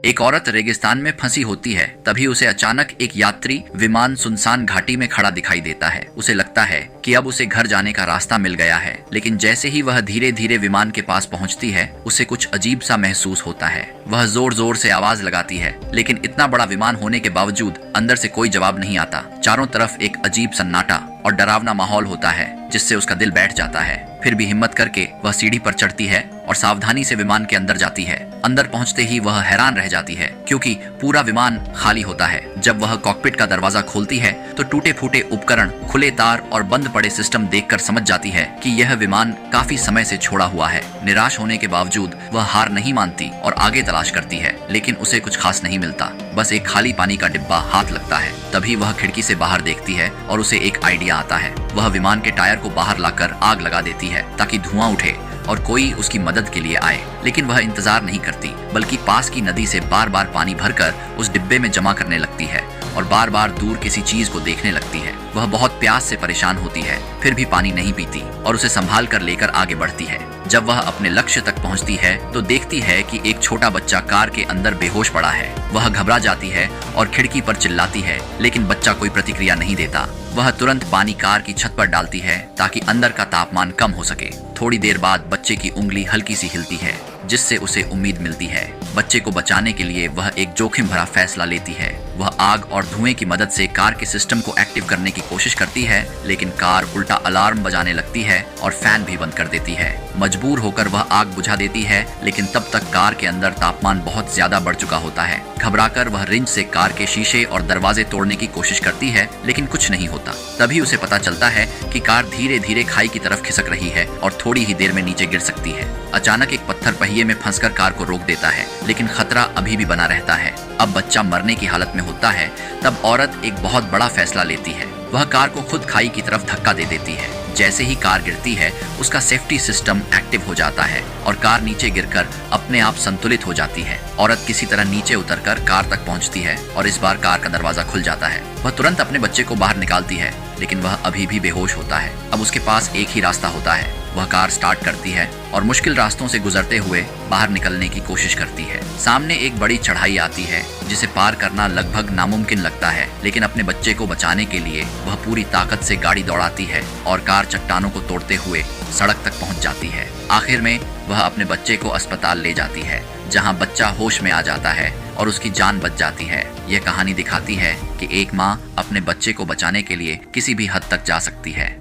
एक औरत रेगिस्तान में फंसी होती है, तभी उसे अचानक एक यात्री विमान सुनसान घाटी में खड़ा दिखाई देता है। उसे लगता है कि अब उसे घर जाने का रास्ता मिल गया है, लेकिन जैसे ही वह धीरे धीरे विमान के पास पहुंचती है, उसे कुछ अजीब सा महसूस होता है। वह जोर जोर से आवाज लगाती है, लेकिन इतना बड़ा विमान होने के बावजूद अंदर से कोई जवाब नहीं आता। चारों तरफ एक अजीब सन्नाटा और डरावना माहौल होता है, जिससे उसका दिल बैठ जाता है। फिर भी हिम्मत करके वह सीढ़ी पर चढ़ती है और सावधानी से विमान के अंदर जाती है। अंदर पहुंचते ही वह हैरान रह जाती है, क्योंकि पूरा विमान खाली होता है। जब वह कॉकपिट का दरवाजा खोलती है तो टूटे फूटे उपकरण, खुले तार और बंद पड़े सिस्टम देखकर समझ जाती है कि यह विमान काफी समय से छोड़ा हुआ है। निराश होने के बावजूद वह हार नहीं मानती और आगे तलाश करती है, लेकिन उसे कुछ खास नहीं मिलता। बस एक खाली पानी का डिब्बा हाथ लगता है। तभी वह खिड़की से बाहर देखती है और उसे एक आइडिया आता है। वह विमान के टायर को बाहर लाकर आग लगा देती है ताकि धुआं उठे और कोई उसकी मदद के लिए आए। लेकिन वह इंतजार नहीं करती, बल्कि पास की नदी से बार बार पानी भरकर उस डिब्बे में जमा करने लगती है और बार बार दूर किसी चीज को देखने लगती है। वह बहुत प्यास से परेशान होती है, फिर भी पानी नहीं पीती और उसे संभाल कर लेकर आगे बढ़ती है। जब वह अपने लक्ष्य तक पहुंचती है तो देखती है कि एक छोटा बच्चा कार के अंदर बेहोश पड़ा है। वह घबरा जाती है और खिड़की पर चिल्लाती है, लेकिन बच्चा कोई प्रतिक्रिया नहीं देता। वह तुरंत पानी कार की छत पर डालती है ताकि अंदर का तापमान कम हो सके। थोड़ी देर बाद बच्चे की उंगली हल्की सी हिलती है, जिससे उसे उम्मीद मिलती है। बच्चे को बचाने के लिए वह एक जोखिम भरा फैसला लेती है। वह आग और धुएं की मदद से कार के सिस्टम को एक्टिव करने की कोशिश करती है, लेकिन कार उल्टा अलार्म बजाने लगती है और फैन भी बंद कर देती है। मजबूर होकर वह आग बुझा देती है, लेकिन तब तक कार के अंदर तापमान बहुत ज्यादा बढ़ चुका होता है। घबराकर वह रिंच से कार के शीशे और दरवाजे तोड़ने की कोशिश करती है, लेकिन कुछ नहीं होता। तभी उसे पता चलता है कि कार धीरे धीरे खाई की तरफ खिसक रही है और थोड़ी ही देर में नीचे गिर सकती है। अचानक एक पत्थर पहिए में फंसकर कार को रोक देता है, लेकिन खतरा अभी भी बना रहता है। अब बच्चा मरने की हालत में होता है। तब औरत एक बहुत बड़ा फैसला लेती है। वह कार को खुद खाई की तरफ धक्का दे देती है। जैसे ही कार गिरती है, उसका सेफ्टी सिस्टम एक्टिव हो जाता है और कार नीचे गिरकर अपने आप संतुलित हो जाती है। औरत किसी तरह नीचे उतरकर कार तक पहुंचती है और इस बार कार का दरवाजा खुल जाता है। वह तुरंत अपने बच्चे को बाहर निकालती है, लेकिन वह अभी भी बेहोश होता है। अब उसके पास एक ही रास्ता होता है। वह कार स्टार्ट करती है और मुश्किल रास्तों से गुजरते हुए बाहर निकलने की कोशिश करती है। सामने एक बड़ी चढ़ाई आती है, जिसे पार करना लगभग नामुमकिन लगता है, लेकिन अपने बच्चे को बचाने के लिए वह पूरी ताकत से गाड़ी दौड़ाती है और कार चट्टानों को तोड़ते हुए सड़क तक पहुंच जाती है। आखिर में वह अपने बच्चे को अस्पताल ले जाती है, जहां बच्चा होश में आ जाता है और उसकी जान बच जाती है। यह कहानी दिखाती है कि एक माँ अपने बच्चे को बचाने के लिए किसी भी हद तक जा सकती है।